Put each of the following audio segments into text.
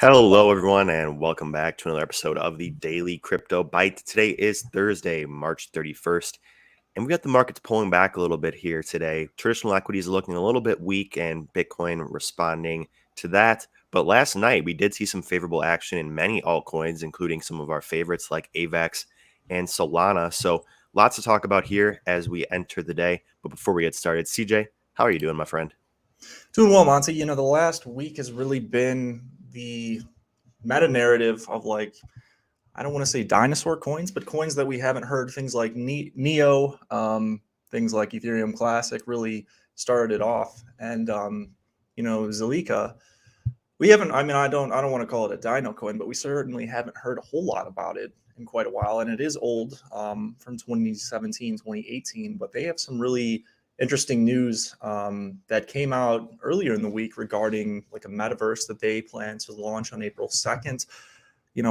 Hello, everyone, and welcome back to another episode of the Daily Crypto Byte. Today is Thursday, March 31st, and we got the markets pulling back a little bit here today. Traditional equities are looking a little bit weak, and Bitcoin responding to that. But last night, we did see some favorable action in many altcoins, including some of our favorites like AVAX and Solana. So, lots to talk about here as we enter the day. But before we get started, CJ, how are you doing, my friend? Doing well, Monty. The last week has really been the meta narrative of I don't want to say dinosaur coins, but coins that we haven't heard. Things like Neo, things like Ethereum Classic really started it off. And, Zalika, we haven't, I don't want to call it a dino coin, but we certainly haven't heard a whole lot about it in quite a while. And it is old, from 2017, 2018, but they have some really interesting news that came out earlier in the week regarding like a metaverse that they plan to launch on April 2nd.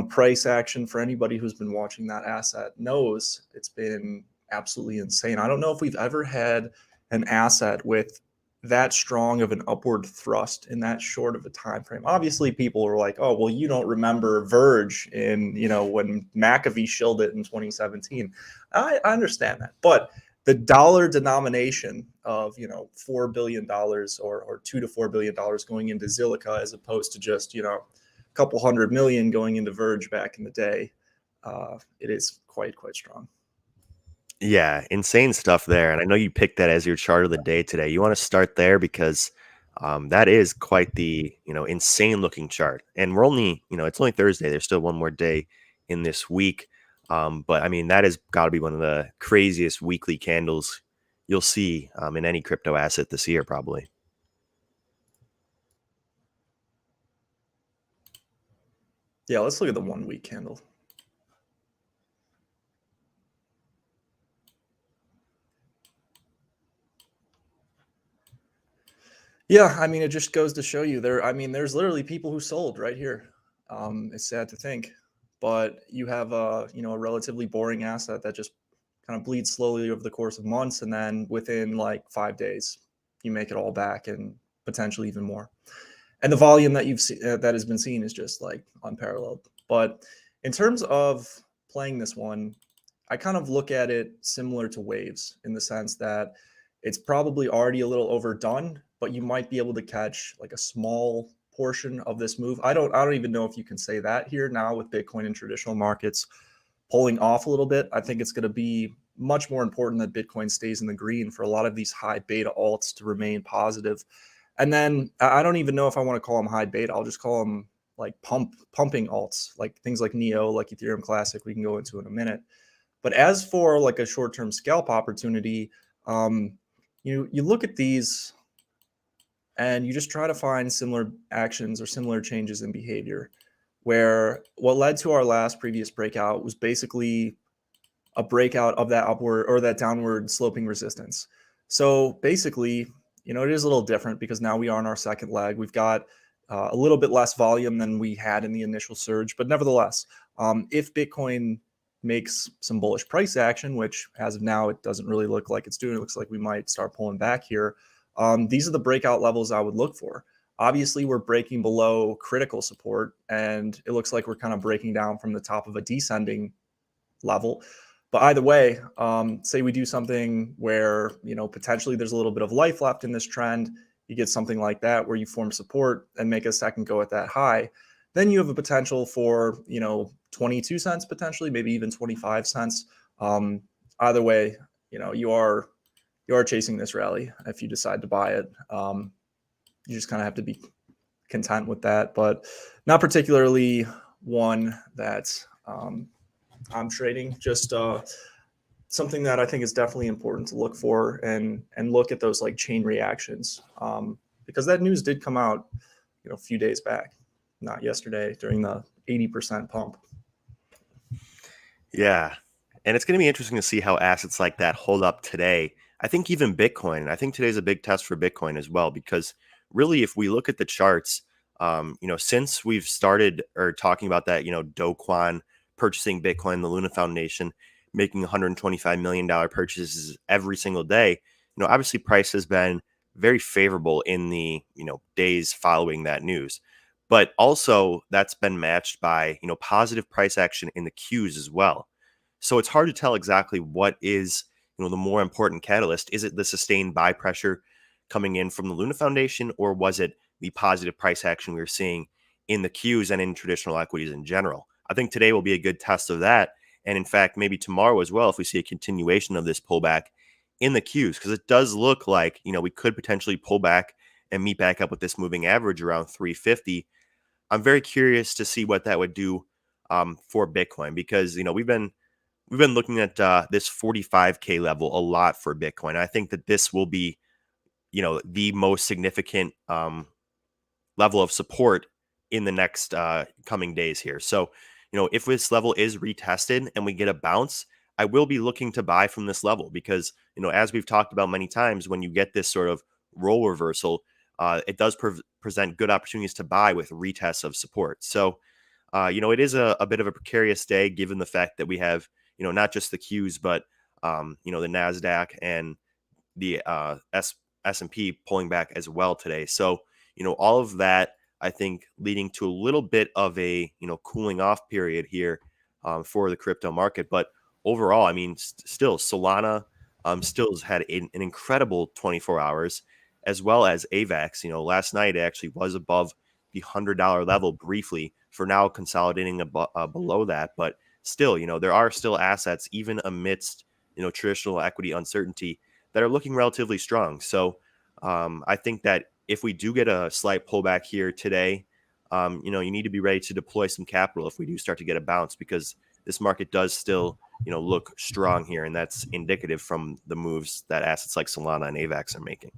Price action for anybody who's been watching that asset knows it's been absolutely insane. I don't know if we've ever had an asset with that strong of an upward thrust in that short of a time frame. Obviously, people are like, "Oh, well, you don't remember Verge in when McAfee shilled it in 2017." I understand that, but the dollar denomination of $4 billion or $2 to $4 billion going into Zilliqa as opposed to just a couple 100 million going into Verge back in the day, it is quite strong. Yeah, insane stuff there. And I know you picked that as your chart of the day today. You want to start there because that is quite the, insane looking chart. And we're only, it's only Thursday. There's still one more day in this week. But I mean, that has got to be one of the craziest weekly candles you'll see in any crypto asset this year, probably. Yeah, let's look at the 1 week candle. Yeah, I mean, it just goes to show you there's literally people who sold right here. It's sad to think, but you have a relatively boring asset that just kind of bleeds slowly over the course of months, and then within like 5 days, you make it all back and potentially even more. And the volume that that has been seen is just like unparalleled. But in terms of playing this one, I kind of look at it similar to waves in the sense that it's probably already a little overdone, but you might be able to catch like a small portion of this move. I don't even know if you can say that here now with Bitcoin and traditional markets pulling off a little bit. I think it's going to be much more important that Bitcoin stays in the green for a lot of these high beta alts to remain positive. And then I don't even know if I want to call them high beta. I'll just call them like pumping alts, like things like Neo, like Ethereum Classic, we can go into in a minute. But as for like a short-term scalp opportunity, you look at these and you just try to find similar actions or similar changes in behavior, where what led to our last previous breakout was basically a breakout of that upward or that downward sloping resistance. So basically, it is a little different because now we are on our second leg. We've got a little bit less volume than we had in the initial surge, but nevertheless, if Bitcoin makes some bullish price action, which as of now, it doesn't really look like it's doing. It looks like we might start pulling back here. These are the breakout levels I would look for. Obviously, we're breaking below critical support, and it looks like we're kind of breaking down from the top of a descending level. But either way, say we do something where, potentially there's a little bit of life left in this trend. You get something like that where you form support and make a second go at that high. Then you have a potential for, 22 cents potentially, maybe even 25 cents. Either way, you are chasing this rally if you decide to buy it. You just kind of have to be content with that, but not particularly one that I'm trading. Just something that I think is definitely important to look for and look at those like chain reactions, because that news did come out, a few days back, not yesterday during the 80% pump. Yeah. And it's going to be interesting to see how assets like that hold up today. I think even Bitcoin, I think today's a big test for Bitcoin as well, because really, if we look at the charts, since we've started or talking about that, Do Kwon purchasing Bitcoin, the Luna Foundation making $125 million purchases every single day, obviously price has been very favorable in the, days following that news. but also that's been matched by, positive price action in the Qs as well. So it's hard to tell exactly what is, the more important catalyst. Is it the sustained buy pressure coming in from the Luna Foundation, or was it the positive price action we were seeing in the Qs and in traditional equities in general? I think today will be a good test of that. And in fact, maybe tomorrow as well, if we see a continuation of this pullback in the Qs, because it does look like, we could potentially pull back and meet back up with this moving average around 350. I'm very curious to see what that would do for Bitcoin, because, we've been looking at this 45K level a lot for Bitcoin. I think that this will be, the most significant level of support in the next coming days here. So, if this level is retested and we get a bounce, I will be looking to buy from this level because, as we've talked about many times, when you get this sort of role reversal, it does present good opportunities to buy with retests of support. So, it is a bit of a precarious day given the fact that we have, not just the Qs, but, the NASDAQ and the S&P pulling back as well today. So, all of that, I think, leading to a little bit of a, cooling off period here for the crypto market. But overall, I mean, still Solana still has had an incredible 24 hours, as well as AVAX. Last night it actually was above the $100 level briefly, for now consolidating below that. But still, there are still assets, even amidst, traditional equity uncertainty, that are looking relatively strong. So I think that if we do get a slight pullback here today, you need to be ready to deploy some capital if we do start to get a bounce, because this market does still, look strong here. And that's indicative from the moves that assets like Solana and AVAX are making.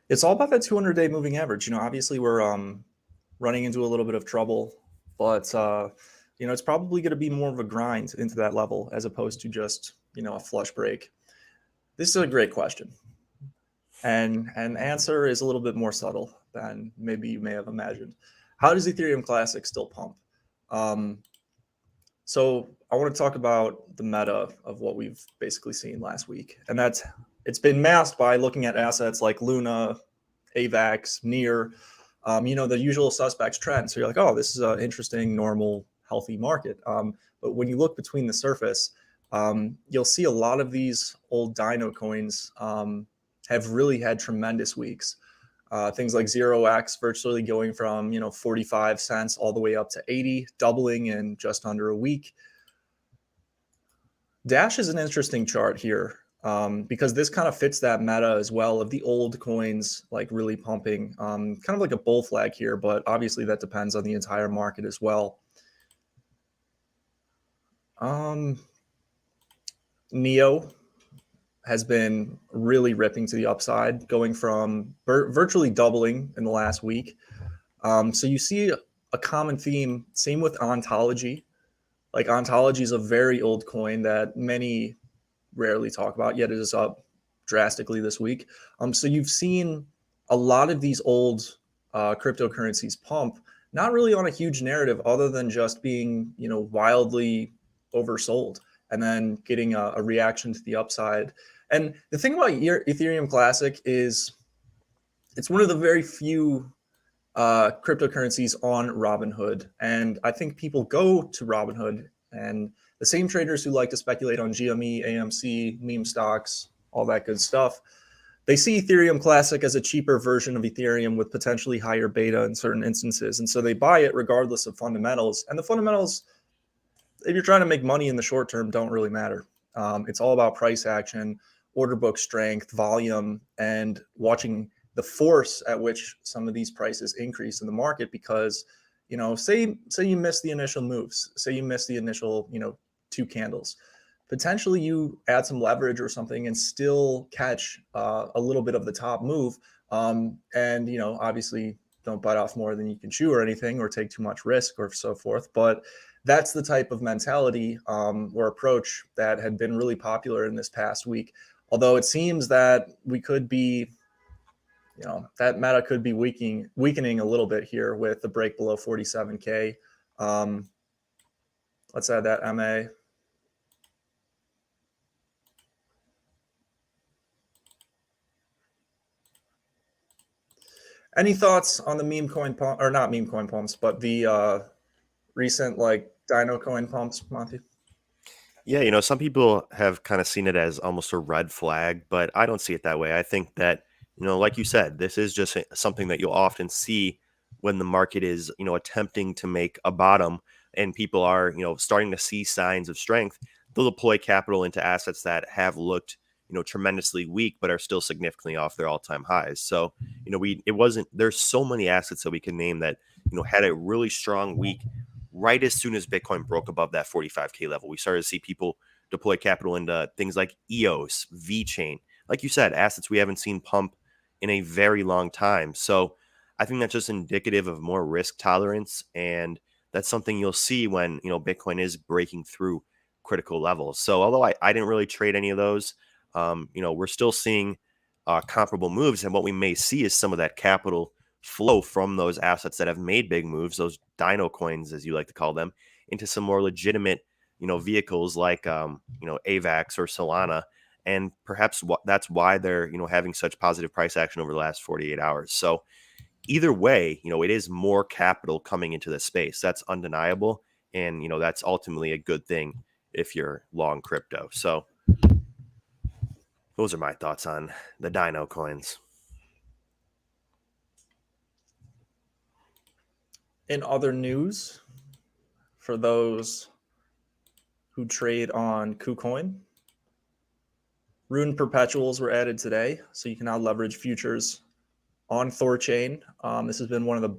It's all about that 200-day moving average. Obviously we're running into a little bit of trouble, but it's probably going to be more of a grind into that level as opposed to just, a flush break. This is a great question. And answer is a little bit more subtle than maybe you may have imagined. How does Ethereum Classic still pump? So I want to talk about the meta of what we've basically seen last week. And it's been masked by looking at assets like Luna, AVAX, NEAR, the usual suspects trend. So you're like, oh, this is an interesting, normal, healthy market. But when you look between the surface, you'll see a lot of these old Dino coins have really had tremendous weeks. Things like 0x virtually going from 45 cents all the way up to 80, doubling in just under a week. Dash is an interesting chart here because this kind of fits that meta as well of the old coins like really pumping, kind of like a bull flag here, but obviously that depends on the entire market as well. Neo has been really ripping to the upside, going from virtually doubling in the last week. So you see a common theme, same with Ontology. Like Ontology is a very old coin that many rarely talk about, yet it is up drastically this week. So you've seen a lot of these old cryptocurrencies pump, not really on a huge narrative other than just being, wildly oversold and then getting a reaction to the upside. And the thing about Ethereum Classic is it's one of the very few cryptocurrencies on Robinhood. And I think people go to Robinhood, and the same traders who like to speculate on GME, AMC, meme stocks, all that good stuff, they see Ethereum Classic as a cheaper version of Ethereum with potentially higher beta in certain instances. And so they buy it regardless of fundamentals. And the fundamentals, if you're trying to make money in the short term, don't really matter. It's all about price action, order book strength, volume, and watching the force at which some of these prices increase in the market. Because, say you miss the initial moves, say you miss the initial, 2 candles, potentially you add some leverage or something and still catch a little bit of the top move. And, obviously don't bite off more than you can chew or anything, or take too much risk or so forth. But that's the type of mentality or approach that had been really popular in this past week. Although it seems that we could be, that meta could be weakening a little bit here with the break below 47K. Let's add that MA. Any thoughts on the meme coin pump, or not meme coin pumps, but the recent like Dino coin pumps, Monty? Yeah, you know, some people have kind of seen it as almost a red flag, but I don't see it that way. I think that, you know, like you said, this is just something that you'll often see when the market is, you know, attempting to make a bottom and people are, you know, starting to see signs of strength. They'll deploy capital into assets that have looked, you know, tremendously weak, but are still significantly off their all-time highs. So, you know, it wasn't, there's so many assets that we can name that, you know, had a really strong week right as soon as Bitcoin broke above that 45K level. We started to see people deploy capital into things like EOS, VeChain, like you said, assets we haven't seen pump in a very long time. So I think that's just indicative of more risk tolerance, and that's something you'll see when, you know, Bitcoin is breaking through critical levels. So although I didn't really trade any of those, you know, we're still seeing comparable moves, and what we may see is some of that capital flow from those assets that have made big moves, those dino coins, as you like to call them, into some more legitimate, you know, vehicles like, you know, AVAX or Solana. And perhaps that's why they're, you know, having such positive price action over the last 48 hours. So either way, you know, it is more capital coming into the space. That's undeniable. And, you know, that's ultimately a good thing if you're long crypto. So those are my thoughts on the dino coins. In other news, for those who trade on KuCoin, Rune perpetuals were added today, so you can now leverage futures on Thorchain. This has been one of the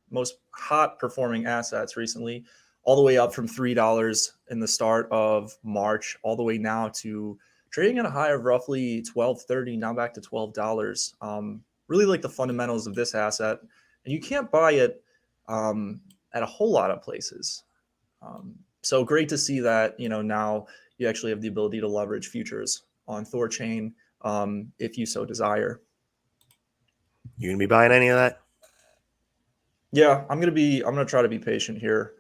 most hot performing assets recently, all the way up from $3 in the start of March, all the way now to trading at a high of roughly $12.30, now back to $12. Really like the fundamentals of this asset, and you can't buy it at a whole lot of places. So great to see that, you know, now you actually have the ability to leverage futures on Thorchain if you so desire. You gonna be buying any of that? Yeah, I'm gonna try to be patient here.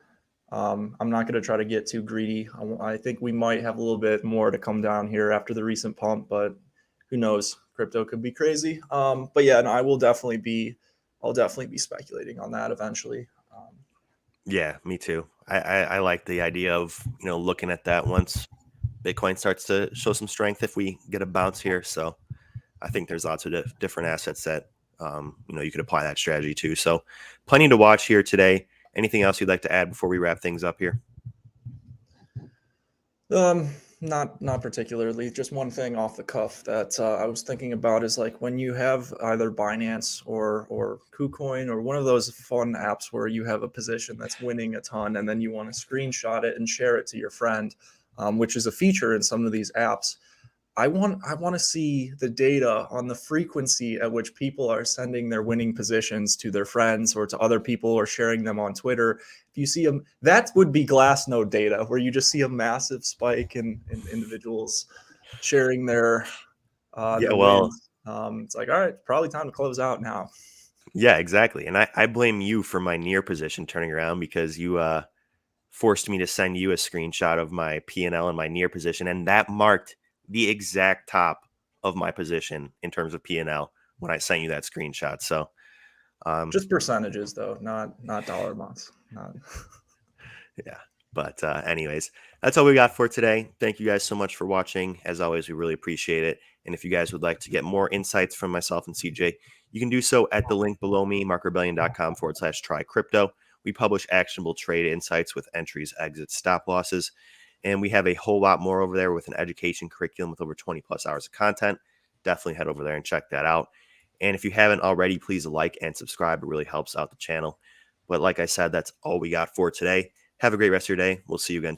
I'm not gonna try to get too greedy. I think we might have a little bit more to come down here after the recent pump, but who knows? Crypto could be crazy. But yeah, no, I'll definitely be speculating on that eventually. Yeah, me too. I like the idea of, you know, looking at that once Bitcoin starts to show some strength if we get a bounce here. So I think there's lots of different assets that, you know, you could apply that strategy to. So plenty to watch here today. Anything else you'd like to add before we wrap things up here? Um, not particularly. Just one thing off the cuff that I was thinking about is like when you have either Binance or KuCoin or one of those fun apps where you have a position that's winning a ton, and then you want to screenshot it and share it to your friend, which is a feature in some of these apps. I want to see the data on the frequency at which people are sending their winning positions to their friends or to other people or sharing them on Twitter. If you see them, that would be Glassnode data where you just see a massive spike in individuals sharing Yeah, their well, wins. It's like, all right, probably time to close out now. yeah, exactly. And I blame you for my near position turning around because you forced me to send you a screenshot of my P&L and my near position, and that marked the exact top of my position in terms of P&L when I sent you that screenshot. So, Just percentages though, not dollar amounts. Not yeah. But anyways, that's all we got for today. Thank you guys so much for watching. As always, we really appreciate it. And if you guys would like to get more insights from myself and CJ, you can do so at the link below me, markrebellion.com/try crypto. We publish actionable trade insights with entries, exits, stop losses. And we have a whole lot more over there with an education curriculum with over 20 plus hours of content. Definitely head over there and check that out. And if you haven't already, please like and subscribe. It really helps out the channel. But like I said, that's all we got for today. Have a great rest of your day. We'll see you again.